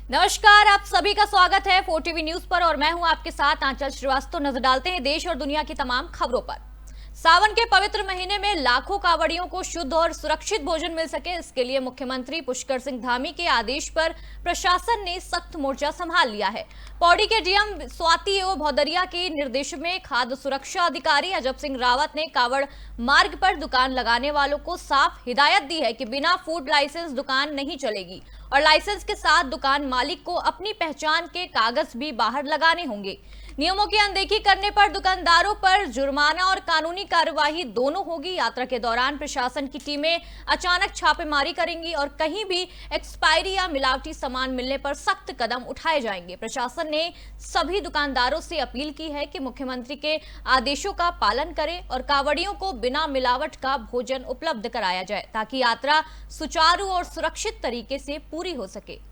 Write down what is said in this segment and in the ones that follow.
नमस्कार, आप सभी का स्वागत है 4 टीवी न्यूज पर और मैं हूं आपके साथ आंचल श्रीवास्तव। नजर डालते हैं देश और दुनिया की तमाम खबरों पर। सावन के पवित्र महीने में लाखों कांवड़ियों को शुद्ध और सुरक्षित भोजन मिल सके, इसके लिए मुख्यमंत्री पुष्कर सिंह धामी के आदेश पर प्रशासन ने सख्त मोर्चा संभाल लिया है। पौड़ी के डीएम स्वाति एवं भौदरिया के निर्देश में खाद्य सुरक्षा अधिकारी अजब सिंह रावत ने कांवड़ मार्ग पर दुकान लगाने वालों को साफ हिदायत दी है कि बिना फूड लाइसेंस दुकान नहीं चलेगी और लाइसेंस के साथ दुकान मालिक को अपनी पहचान के कागज भी बाहर लगाने होंगे। नियमों की अनदेखी करने पर दुकानदारों पर जुर्माना और कानूनी कार्यवाही दोनों होगी। यात्रा के दौरान प्रशासन की टीमें अचानक छापेमारी करेंगी और कहीं भी एक्सपायरी या मिलावटी सामान मिलने पर सख्त कदम उठाए जाएंगे। प्रशासन ने सभी दुकानदारों से अपील की है कि मुख्यमंत्री के आदेशों का पालन करें और कांवड़ियों को बिना मिलावट का भोजन उपलब्ध कराया जाए ताकि यात्रा सुचारू और सुरक्षित तरीके से पूरी हो सके।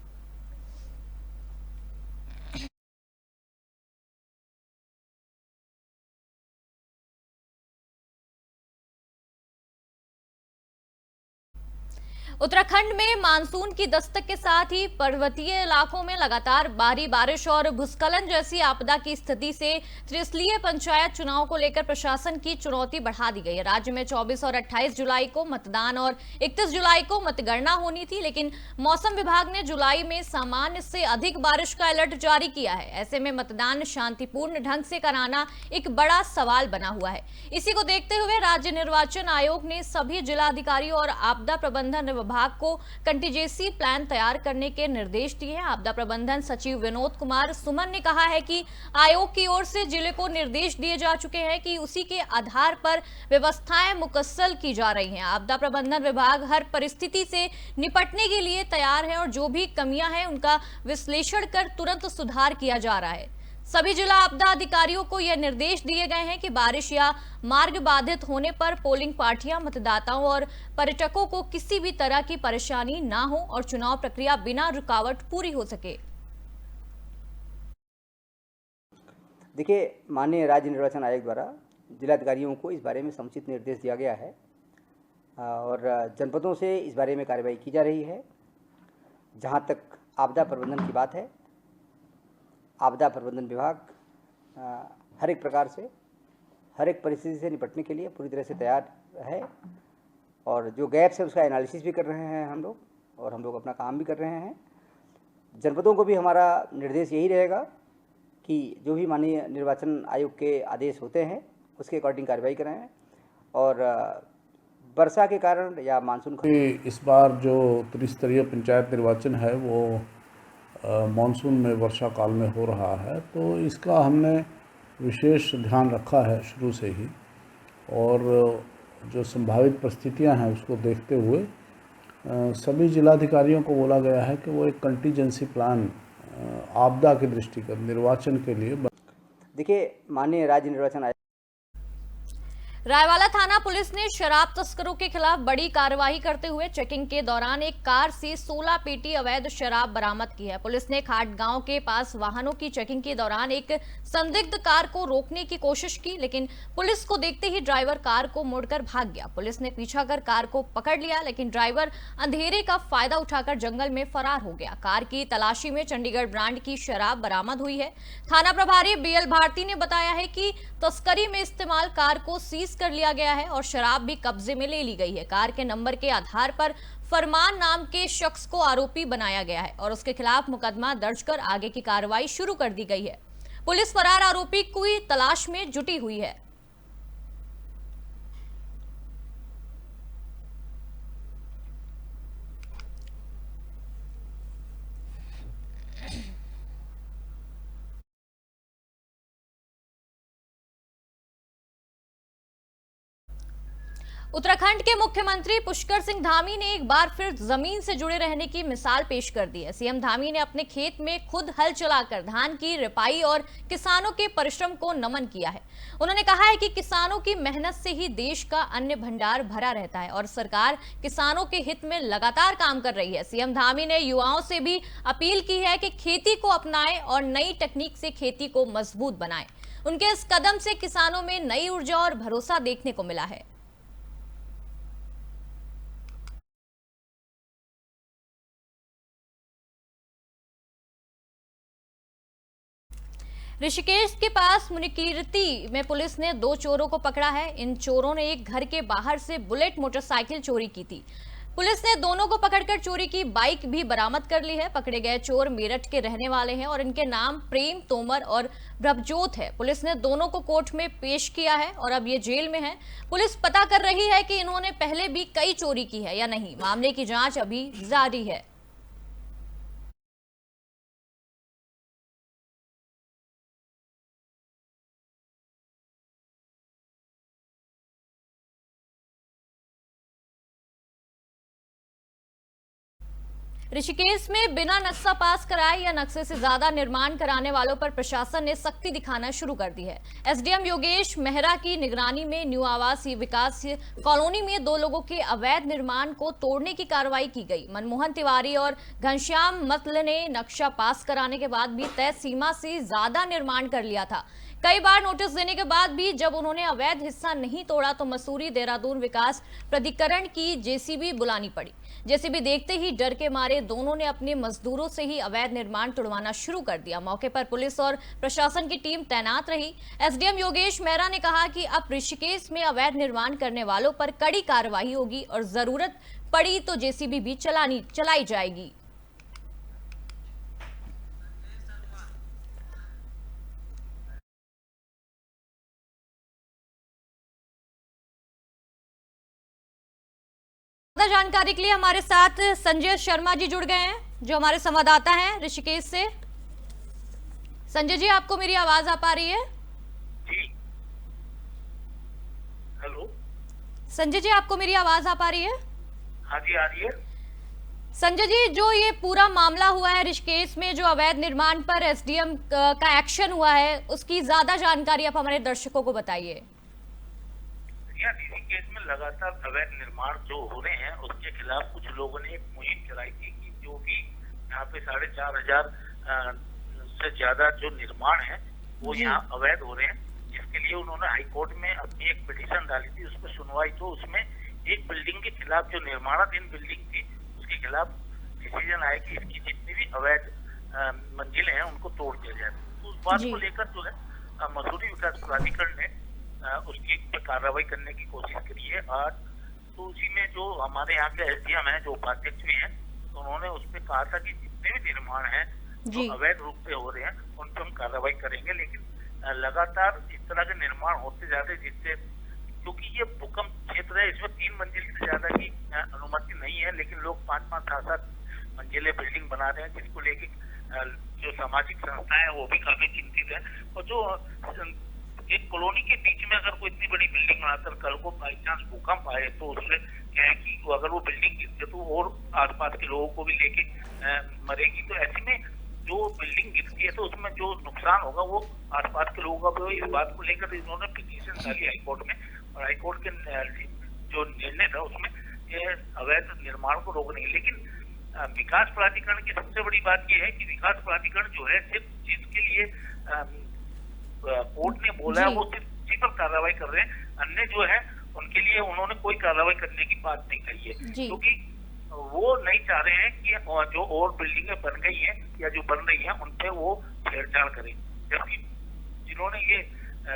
उत्तराखंड में मानसून की दस्तक के साथ ही पर्वतीय इलाकों में लगातार भारी बारिश और भूस्खलन जैसी आपदा की स्थिति से त्रिस्तरीय पंचायत चुनाव को लेकर प्रशासन की चुनौती बढ़ा दी गई है। राज्य में 24 और 28 जुलाई को मतदान और 31 जुलाई को मतगणना होनी थी, लेकिन मौसम विभाग ने जुलाई में सामान्य से अधिक बारिश का अलर्ट जारी किया है। ऐसे में मतदान शांतिपूर्ण ढंग से कराना एक बड़ा सवाल बना हुआ है। इसी को देखते हुए राज्य निर्वाचन आयोग ने सभी जिलाधिकारियों और आपदा प्रबंधन विभाग को कंटीजेंसी प्लान तैयार करने के निर्देश दिए हैं। आपदा प्रबंधन सचिव विनोद कुमार सुमन ने कहा है कि आयोग की ओर से जिले को निर्देश दिए जा चुके हैं कि उसी के आधार पर व्यवस्थाएं मुकम्मल की जा रही हैं। आपदा प्रबंधन विभाग हर परिस्थिति से निपटने के लिए तैयार है और जो भी कमियां हैं उनका विश्लेषण कर तुरंत सुधार किया जा रहा है। सभी जिला आपदा अधिकारियों को यह निर्देश दिए गए हैं कि बारिश या मार्ग बाधित होने पर पोलिंग पार्टियां, मतदाताओं और पर्यटकों को किसी भी तरह की परेशानी ना हो और चुनाव प्रक्रिया बिना रुकावट पूरी हो सके। देखिए, माननीय राज्य निर्वाचन आयोग द्वारा जिलाधिकारियों को इस बारे में समुचित निर्देश दिया गया है और जनपदों से इस बारे में कार्रवाई की जा रही है। जहां तक आपदा प्रबंधन की बात है, आपदा प्रबंधन विभाग हर एक प्रकार से, हर एक परिस्थिति से निपटने के लिए पूरी तरह से तैयार है और जो गैप्स है उसका एनालिसिस भी कर रहे हैं हम लोग और हम लोग अपना काम भी कर रहे हैं। जनपदों को भी हमारा निर्देश यही रहेगा कि जो भी माननीय निर्वाचन आयोग के आदेश होते हैं उसके अकॉर्डिंग कार्रवाई कराएं और वर्षा के कारण या मानसून इस बार जो त्रिस्तरीय पंचायत निर्वाचन है वो मानसून में वर्षा काल में हो रहा है, तो इसका हमने विशेष ध्यान रखा है शुरू से ही और जो संभावित परिस्थितियां हैं उसको देखते हुए सभी जिलाधिकारियों को बोला गया है कि वो एक कंटीजेंसी प्लान आपदा के दृष्टिगत निर्वाचन के लिए। देखिए, माननीय राज्य निर्वाचन आयोग रायवाला थाना पुलिस ने शराब तस्करों के खिलाफ बड़ी कार्रवाई करते हुए चेकिंग के दौरान एक कार से 16 पेटी अवैध शराब बरामद की है। पुलिस ने खाट गांव के पास वाहनों की चेकिंग के दौरान एक संदिग्ध कार को रोकने की कोशिश की, लेकिन पुलिस को देखते ही ड्राइवर कार को मोड़कर भाग गया। पुलिस ने पीछा कर कार को पकड़ लिया, लेकिन ड्राइवर अंधेरे का फायदा उठाकर जंगल में फरार हो गया। कार की तलाशी में चंडीगढ़ ब्रांड की शराब बरामद हुई है। थाना प्रभारी बीएल भारती ने बताया है कि तस्करी में इस्तेमाल कार को सीज कर लिया गया है और शराब भी कब्जे में ले ली गई है। कार के नंबर के आधार पर फरमान नाम के शख्स को आरोपी बनाया गया है और उसके खिलाफ मुकदमा दर्ज कर आगे की कार्रवाई शुरू कर दी गई है। पुलिस फरार आरोपी की तलाश में जुटी हुई है। उत्तराखंड के मुख्यमंत्री पुष्कर सिंह धामी ने एक बार फिर जमीन से जुड़े रहने की मिसाल पेश कर दी है। सीएम धामी ने अपने खेत में खुद हल चलाकर धान की रिपाई और किसानों के परिश्रम को नमन किया है। उन्होंने कहा है कि किसानों की मेहनत से ही देश का अन्न भंडार भरा रहता है और सरकार किसानों के हित में लगातार काम कर रही है। सीएम धामी ने युवाओं से भी अपील की है कि खेती को अपनाएं और नई तकनीक से खेती को मजबूत बनाएं। उनके इस कदम से किसानों में नई ऊर्जा और भरोसा देखने को मिला है। ऋषिकेश के पास मुनिकीर्ति में पुलिस ने 2 चोरों को पकड़ा है। इन चोरों ने एक घर के बाहर से बुलेट मोटरसाइकिल चोरी की थी। पुलिस ने दोनों को पकड़कर चोरी की बाइक भी बरामद कर ली है। पकड़े गए चोर मेरठ के रहने वाले हैं और इनके नाम प्रेम तोमर और प्रभजोत है। पुलिस ने दोनों को कोर्ट में पेश किया है और अब ये जेल में है। पुलिस पता कर रही है कि इन्होंने पहले भी कई चोरी की है या नहीं। मामले की जांच अभी जारी है। ऋषिकेश में बिना नक्शा पास कराए या नक्शे से ज्यादा निर्माण कराने वालों पर प्रशासन ने सख्ती दिखाना शुरू कर दी है। एसडीएम योगेश मेहरा की निगरानी में न्यू आवास विकास कॉलोनी में 2 लोगों के अवैध निर्माण को तोड़ने की कार्रवाई की गई। मनमोहन तिवारी और घनश्याम मतल ने नक्शा पास कराने के बाद भी तय सीमा से ज्यादा निर्माण कर लिया था। कई बार नोटिस देने के बाद भी जब उन्होंने अवैध हिस्सा नहीं तोड़ा तो मसूरी देहरादून विकास प्राधिकरण की जेसीबी बुलानी पड़ी। जेसीबी देखते ही डर के मारे दोनों ने अपने मजदूरों से ही अवैध निर्माण तुड़वाना शुरू कर दिया। मौके पर पुलिस और प्रशासन की टीम तैनात रही। एसडीएम योगेश मेहरा ने कहा कि अब ऋषिकेश में अवैध निर्माण करने वालों पर कड़ी कार्रवाई होगी और जरूरत पड़ी तो जेसीबी भी चलाई जाएगी। जानकारी के लिए हमारे साथ संजय शर्मा जी जुड़ गए हैं, जो हमारे संवाददाता हैं ऋषिकेश से। संजय जी, आपको मेरी आवाज आ पा रही है? जी, हेलो। संजय जी, आपको मेरी आवाज आ पा रही है? हाँ जी, आ रही है। संजय जी, जो ये पूरा मामला हुआ है ऋषिकेश में, जो अवैध निर्माण पर एसडीएम का एक्शन हुआ है, उसकी ज्यादा जानकारी आप हमारे दर्शकों को बताइए। ऋषिकेश में लगातार अवैध निर्माण जो हो रहे हैं उसके खिलाफ कुछ लोगों ने एक मुहिम चलाई थी कि जो भी यहाँ पे 4,500 से ज्यादा जो निर्माण है वो यहाँ अवैध हो रहे हैं, जिसके लिए उन्होंने हाईकोर्ट में अपनी एक पिटीशन डाली थी। उसमें सुनवाई तो उसमें एक बिल्डिंग के खिलाफ, जो निर्माणाधीन बिल्डिंग थी, उसके खिलाफ डिसीजन आया कि इसकी जितनी भी अवैध मंजिलें हैं उनको तोड़ दिया जाए। तो उस बात को लेकर जो है मसूरी विकास प्राधिकरण ने उसकी कार्रवाई करने की कोशिश करी है। आज तो उसी में जो हमारे यहाँ के एसडीएम है, जो उपाध्यक्ष भी हैं, तो उन्होंने उस पर कहा था कि जितने भी निर्माण हैं जो अवैध रूप से हो रहे हैं उन पर हम कार्रवाई करेंगे। लेकिन लगातार इस तरह के निर्माण होते जा रहे, जिससे क्योंकि ये भूकंप क्षेत्र है, इसमें 3 मंजिल से ज्यादा की अनुमति नहीं है, लेकिन लोग 5-5, 7-7 मंजिले बिल्डिंग बना रहे हैं, जिसको लेके जो सामाजिक संस्थाएं हैं वो भी काफी चिंतित है। और जो एक कॉलोनी के बीच में अगर कोई इतनी बड़ी बिल्डिंग बनाकर कल को बाई चांस भूकंप आए तो उससे क्या है कि अगर वो बिल्डिंग गिरती तो और आसपास के लोगों को भी लेके मरेगी। तो ऐसे में जो बिल्डिंग गिरती है तो उसमें जो नुकसान होगा वो आसपास के लोगों का भी। इस बात को लेकर इन्होंने पिटीशन डाली हाईकोर्ट में, और हाईकोर्ट के जो निर्णय था उसमें ये अवैध निर्माण को रोकने के। लेकिन विकास प्राधिकरण की सबसे बड़ी बात यह है कि विकास प्राधिकरण जो है सिर्फ जिसके लिए कोर्ट ने बोला है वो सिर्फ उसी पर कार्रवाई कर रहे हैं, अन्य जो है उनके लिए उन्होंने कोई कार्रवाई करने की बात नहीं कही है, क्योंकि वो नहीं चाह रहे हैं कि जो और बिल्डिंगें बन गई हैं या जो बन रही हैं उन पे वो छेड़छाड़ करें। जबकि जिन्होंने ये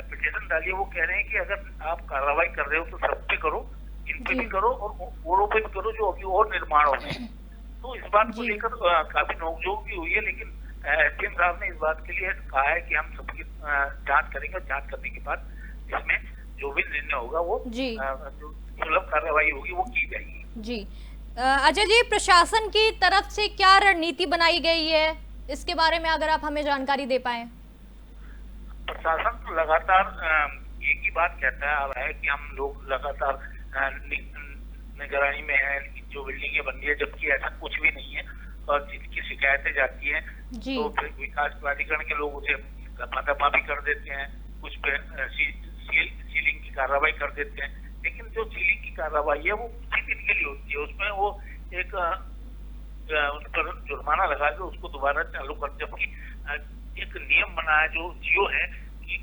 पिटीशन डाली है वो कह रहे हैं कि अगर आप कार्रवाई कर रहे हो तो सब पे करो, इन पे भी करो और औरों पे भी करो जो अभी और निर्माण हो रहे हैं। तो इस बात को लेकर काफी नोकझोंक भी हुई है, लेकिन एसडीएम साहब ने इस बात के लिए कहा है कि हम सबकी जांच करेंगे और जांच करने के बाद इसमें जो भी निर्णय होगा वो जो सुलभ कार्रवाई होगी वो की जाएगी। जी अजय जी, प्रशासन की तरफ से क्या रणनीति बनाई गई है, इसके बारे में अगर आप हमें जानकारी दे पाए। प्रशासन तो लगातार एक ही बात कहता है कि हम लोग लगातार निगरानी में है, जो बिल्डिंगें बन रही है, जबकि ऐसा कुछ भी नहीं है। और जिसकी शिकायतें जाती हैं तो फिर विकास प्राधिकरण के लोग उसे दफा भी कर देते हैं, कुछ पे सीलिंग की कार्रवाई कर देते हैं। लेकिन जो सीलिंग की कार्रवाई है वो उसी दिन के लिए होती है, उसमें वो एक उस पर जुर्माना लगा के उसको दोबारा चालू कर, जबकि एक नियम बना है जो जियो है कि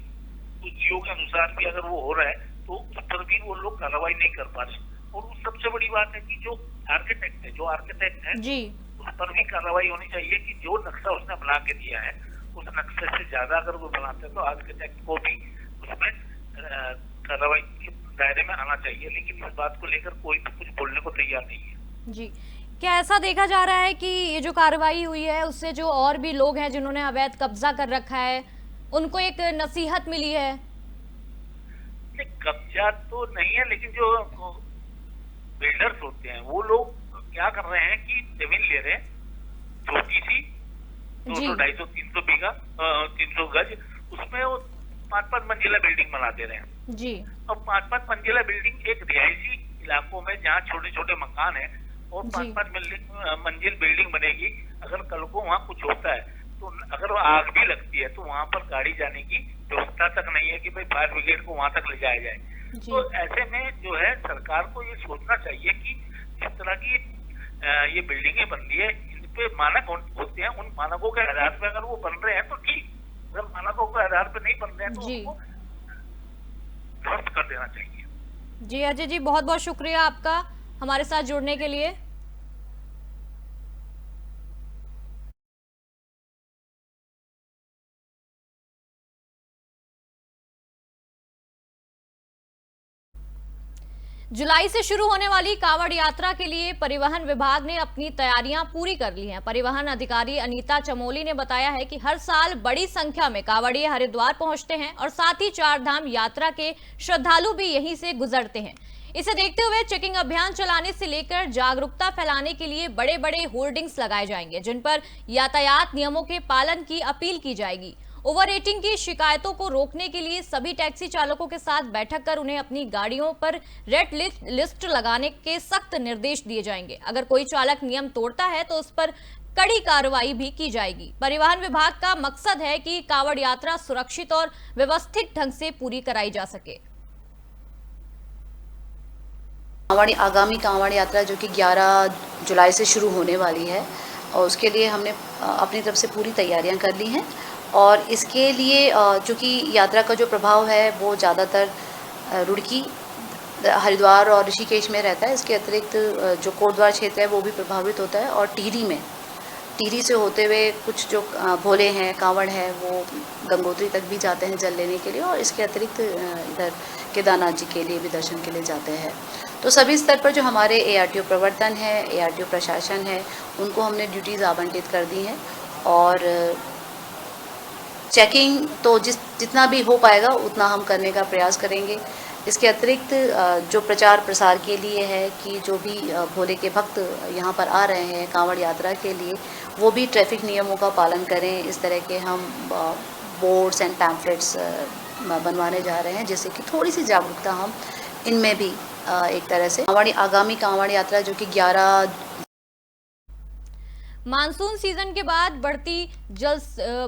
जियो के अनुसार भी अगर वो हो रहा है तो उस पर भी वो लोग कार्रवाई नहीं कर पा रहे। और सबसे बड़ी बात है कि जो आर्किटेक्ट है उस पर भी कार्रवाई होनी चाहिए कि जो नक्शा उसने बना के दिया है उस नक्शे से ज्यादा अगर वो बनाते हैं तो आर्किटेक्ट को भी उसमें कार्रवाई के दायरे में आना चाहिए, लेकिन इस बात को लेकर कोई भी कुछ बोलने को तैयार नहीं है। जी, क्या ऐसा देखा जा रहा है कि ये जो कार्रवाई हुई है उससे जो और भी लोग हैं जिन्होंने अवैध कब्जा कर रखा है उनको एक नसीहत मिली है? नहीं, कब्जा तो नहीं है, लेकिन जो बिल्डर्स होते हैं वो लोग क्या कर रहे हैं कि जमीन ले रहे हैं छोटी सी, 200, 250, 300 बीघा, 300 गज, उसमें वो 5-5 मंजिला बिल्डिंग बना दे रहे हैं जी। अब 5-5 मंजिला बिल्डिंग एक रिहायशी इलाकों में जहाँ छोटे छोटे मकान है और जी। 5-5 मंजिल बिल्डिंग बनेगी, अगर कल को वहाँ कुछ होता है तो अगर आग भी लगती है तो वहाँ पर गाड़ी जाने की व्यवस्था तक नहीं है कि भाई फायर ब्रिगेड को वहाँ तक ले जाया जाए। जी। तो ऐसे में जो है सरकार को ये सोचना चाहिए कि जिस तरह की ये बिल्डिंगें बन रही है इन पे मानक होते हैं, उन मानकों के आधार पर अगर वो बन रहे हैं तो ठीक, अगर मानकों के आधार पर नहीं बन रहे हैं तो जी। उनको ध्वस्त कर देना चाहिए। जी अजय जी, बहुत बहुत शुक्रिया आपका हमारे साथ जुड़ने के लिए। जुलाई से शुरू होने वाली कांवड़ यात्रा के लिए परिवहन विभाग ने अपनी तैयारियां पूरी कर ली हैं। परिवहन अधिकारी अनीता चमोली ने बताया है कि हर साल बड़ी संख्या में कांवड़िए हरिद्वार पहुंचते हैं और साथ ही चार धाम यात्रा के श्रद्धालु भी यहीं से गुजरते हैं। इसे देखते हुए चेकिंग अभियान चलाने से लेकर जागरूकता फैलाने के लिए बड़े बड़े होर्डिंग्स लगाए जाएंगे, जिन पर यातायात नियमों के पालन की अपील की जाएगी। ओवर रेटिंग की शिकायतों को रोकने के लिए सभी टैक्सी चालकों के साथ बैठक कर उन्हें अपनी गाड़ियों पर रेड लिस्ट लगाने के सख्त निर्देश दिए जाएंगे। अगर कोई चालक नियम तोड़ता है तो उस पर कड़ी कार्रवाई भी की जाएगी। परिवहन विभाग का मकसद है कि कांवड़ यात्रा सुरक्षित और व्यवस्थित ढंग से पूरी कराई जा सके। आगामी कांवड़ यात्रा जो कि 11 जुलाई से शुरू होने वाली है और उसके लिए हमने अपनी तरफ से पूरी तैयारियां कर ली हैं। और इसके लिए चूँकि यात्रा का जो प्रभाव है वो ज़्यादातर रुड़की, हरिद्वार और ऋषिकेश में रहता है। इसके अतिरिक्त जो कोटद्वार क्षेत्र है वो भी प्रभावित होता है और टिहरी से होते हुए कुछ जो भोले हैं, कांवड़ है, वो गंगोत्री तक भी जाते हैं जल लेने के लिए और इसके अतिरिक्त इधर केदारनाथ जी के लिए भी दर्शन के लिए जाते हैं। तो सभी स्तर पर जो हमारे ARTO प्रवर्तन है, ARTO प्रशासन है, उनको हमने ड्यूटीज़ आवंटित कर दी हैं और चेकिंग तो जितना भी हो पाएगा उतना हम करने का प्रयास करेंगे। इसके अतिरिक्त जो प्रचार प्रसार के लिए है कि जो भी भोले के भक्त यहाँ पर आ रहे हैं कांवड़ यात्रा के लिए, वो भी ट्रैफिक नियमों का पालन करें। इस तरह के हम बोर्ड्स एंड पैम्फलेट्स बनवाने जा रहे हैं जिससे कि थोड़ी सी जागरूकता हम इनमें भी एक तरह से आगामी कांवड़ यात्रा जो कि 11 मानसून सीजन के बाद बढ़ती जल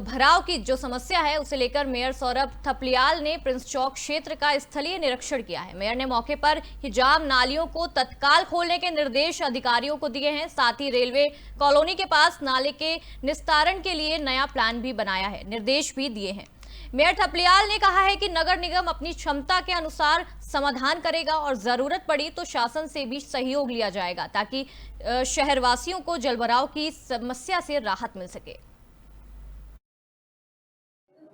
भराव की जो समस्या है उसे लेकर मेयर सौरभ थपलियाल ने प्रिंस चौक क्षेत्र का स्थलीय निरीक्षण किया है। मेयर ने मौके पर हिजाम नालियों को तत्काल खोलने के निर्देश अधिकारियों को दिए हैं। साथ ही रेलवे कॉलोनी के पास नाले के निस्तारण के लिए नया प्लान भी बनाया है, निर्देश भी दिए हैं। मेयर थपलियाल ने कहा है कि नगर निगम अपनी क्षमता के अनुसार समाधान करेगा और जरूरत पड़ी तो शासन से भी सहयोग लिया जाएगा ताकि शहरवासियों को जलभराव की समस्या से राहत मिल सके।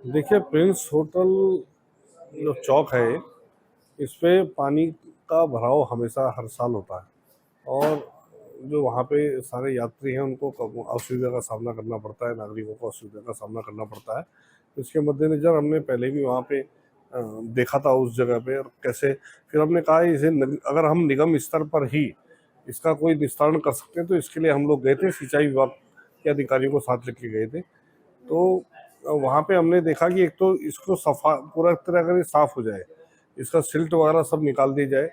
देखिए, प्रिंस होटल जो चौक है इस पे पानी का भराव हमेशा हर साल होता है और जो वहाँ पे सारे यात्री हैं उनको असुविधा का सामना करना पड़ता है, नागरिकों को असुविधा का सामना करना पड़ता है। तो इसके मद्देनज़र हमने पहले भी वहाँ पे देखा था उस जगह पे और कैसे फिर हमने कहा इसे अगर हम निगम स्तर पर ही इसका कोई निस्तारण कर सकते हैं तो इसके लिए हम लोग गए थे, सिंचाई विभाग के अधिकारियों को साथ लेके गए थे। तो वहाँ पे हमने देखा कि एक तो इसको पूरा तरह अगर ये साफ़ हो जाए, इसका सिल्ट वगैरह सब निकाल दी जाए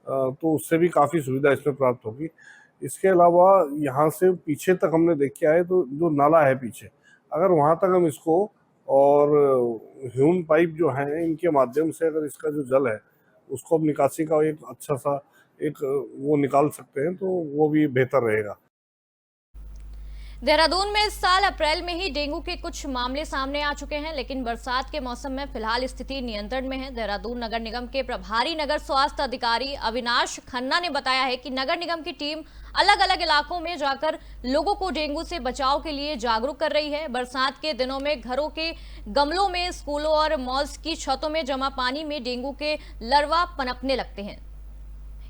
तो उससे भी काफ़ी सुविधा इसमें प्राप्त होगी। इसके अलावा यहाँ से पीछे तक हमने देख के आए तो जो नाला है पीछे, अगर वहाँ तक हम इसको और ह्यूम पाइप जो हैं इनके माध्यम से अगर इसका जो जल है उसको अब निकासी का एक अच्छा सा एक वो निकाल सकते हैं तो वो भी बेहतर रहेगा। देहरादून में इस साल अप्रैल में ही डेंगू के कुछ मामले सामने आ चुके हैं, लेकिन बरसात के मौसम में फिलहाल स्थिति नियंत्रण में है। देहरादून नगर निगम के प्रभारी नगर स्वास्थ्य अधिकारी अविनाश खन्ना ने बताया है कि नगर निगम की टीम अलग अलग इलाकों में जाकर लोगों को डेंगू से बचाव के लिए जागरूक कर रही है। बरसात के दिनों में घरों के गमलों में, स्कूलों और मॉल्स की छतों में जमा पानी में डेंगू के लार्वा पनपने लगते हैं।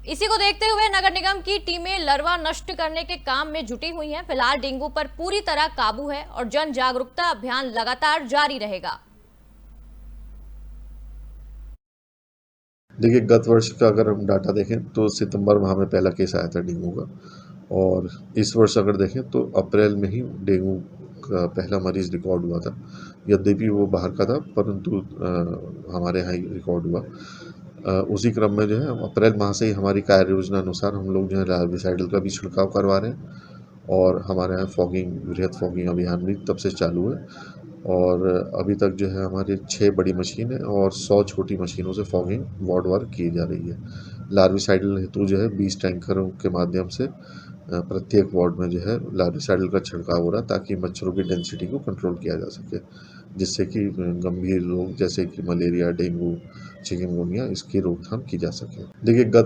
इसी को देखते हुए नगर निगम की टीमें लार्वा नष्ट करने के काम में जुटी हुई हैं। फिलहाल डेंगू पर पूरी तरह काबू है और जन जागरूकता अभियान लगातार जारी रहेगा। देखिए, गत वर्ष का अगर हम डाटा देखें तो सितंबर माह में पहला केस आया था डेंगू का, और इस वर्ष अगर देखें तो अप्रैल में ही डेंगू का पहला मरीज रिकॉर्ड हुआ था। यद्यपि वो बाहर का था, परंतु हमारे यहाँ ही रिकॉर्ड हुआ। उसी क्रम में जो है अप्रैल माह से ही हमारी कार्य योजना अनुसार हम लोग जो है लार्विसाइडल का भी छिड़काव करवा रहे हैं, और हमारे यहाँ वृहद फॉगिंग अभियान भी तब से चालू है। और अभी तक जो है हमारे 6 बड़ी मशीनें और 100 छोटी मशीनों से फॉगिंग वार्डवार की जा रही है। लार्विसाइडल हेतु जो है 20 टैंकरों के माध्यम से प्रत्येक वार्ड में जो है लार्विसाइडल का छिड़काव हो रहा है, ताकि मच्छरों की डेंसिटी को कंट्रोल किया जा सके, जिससे कि गंभीर रोग जैसे कि मलेरिया, डेंगू, चिकनगुनिया इसकी रोकथाम की जा सके। देखिए,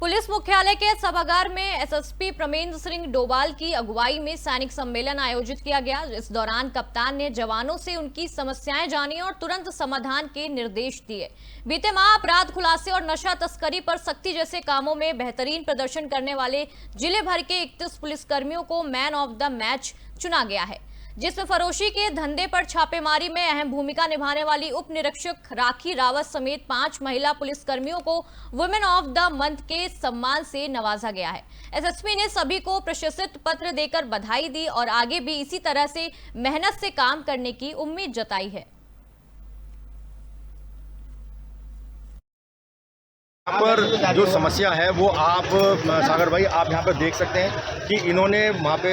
पुलिस मुख्यालय के सभागार में एसएसपी प्रमेंद्र सिंह डोभाल की अगुवाई में सैनिक सम्मेलन आयोजित किया गया। इस दौरान कप्तान ने जवानों से उनकी समस्याएं जानी और तुरंत समाधान के निर्देश दिए। बीते माह अपराध खुलासे और नशा तस्करी पर सख्ती जैसे कामों में बेहतरीन प्रदर्शन करने वाले जिले भर के 31 पुलिसकर्मियों को मैन ऑफ द मैच चुना गया है, जिसमें फरोशी के धंधे पर छापेमारी में अहम भूमिका निभाने वाली उप निरीक्षक राखी रावत समेत 5 महिला पुलिसकर्मियों को वुमेन ऑफ द मंथ के सम्मान से नवाजा गया है। एसएसपी ने सभी को प्रशस्ति पत्र देकर बधाई दी और आगे भी इसी तरह से मेहनत से काम करने की उम्मीद जताई है। यहाँ पर जो समस्या है वो आप सागर भाई आप यहाँ पर देख सकते हैं कि इन्होंने वहाँ पे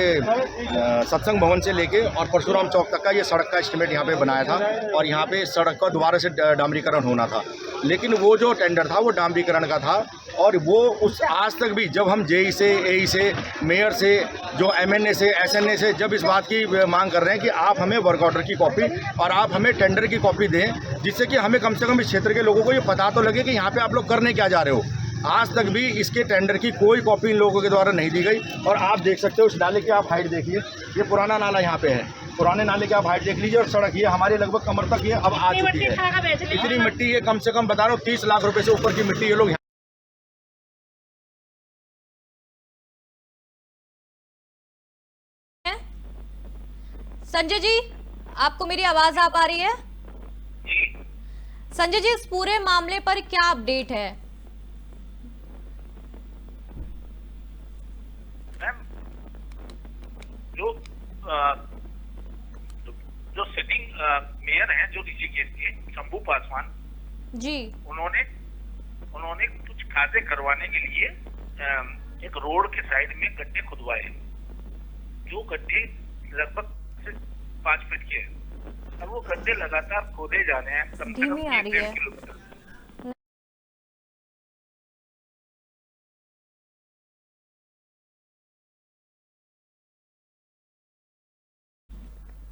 सत्संग भवन से लेके और परशुराम चौक तक का ये सड़क का एस्टिमेट यहाँ पे बनाया था, और यहाँ पे सड़क का दोबारा से डामरीकरण होना था, लेकिन वो जो टेंडर था वो डामरीकरण का था। और वो उस आज तक भी जब हम जेई से, एई से, मेयर से, जो एमएनए से, एसएनए से जब इस बात की मांग कर रहे हैं कि आप हमें वर्क ऑर्डर की कॉपी और आप हमें टेंडर की कॉपी दें, जिससे कि हमें कम से कम इस क्षेत्र के लोगों को ये पता तो लगे कि यहाँ पे आप लोग करने क्या जा रहे हो। आज तक भी इसके टेंडर की कोई कॉपी इन लोगों के द्वारा नहीं दी गई। और आप देख सकते हो इस नाले की आप हाइट देखिए, ये पुराना नाला यहाँ पे है, पुराने नाले की आप हाइट देख लीजिए, और सड़क ये हमारे लगभग कमर तक ये अब आ चुकी है। इतनी मिट्टी ये कम से कम बता रहा हूँ 30 लाख रुपए से ऊपर की मिट्टी ये लोग। संजय जी, आपको मेरी आवाज आ पा रही है? संजय जी, इस पूरे मामले पर क्या अपडेट है? मैम, जो सिटिंग मेयर हैं जो ऋषिकेश के शंभू पासवान जी, उन्होंने कुछ कार्य करवाने के लिए एक रोड के साइड में गड्ढे खुदवाए, जो गड्ढे लगभग 5 फीट के हैं। अब वो गड्ढे लगातार खोदे जा रहे हैं, कम से कम 1.5 किलोमीटर।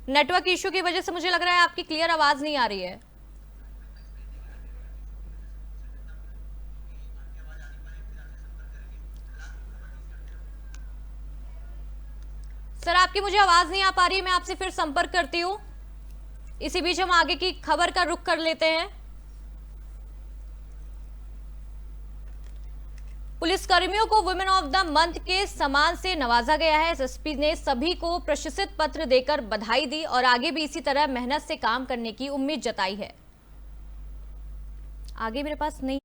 नेटवर्क इशू की वजह से मुझे लग रहा है आपकी क्लियर आवाज नहीं आ रही है। सर, आपकी मुझे आवाज नहीं आ पा रही है, मैं आपसे फिर संपर्क करती हूँ। इसी बीच हम आगे की खबर का रुख कर लेते हैं। पुलिसकर्मियों को वुमेन ऑफ द मंथ के सम्मान से नवाजा गया है। एसएसपी ने सभी को प्रशस्ति पत्र देकर बधाई दी और आगे भी इसी तरह मेहनत से काम करने की उम्मीद जताई है। आगे मेरे पास नहीं।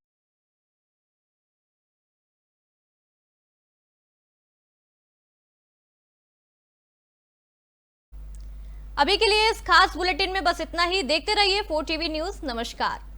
अभी के लिए इस खास बुलेटिन में बस इतना ही। देखते रहिए 4 टीवी न्यूज। नमस्कार।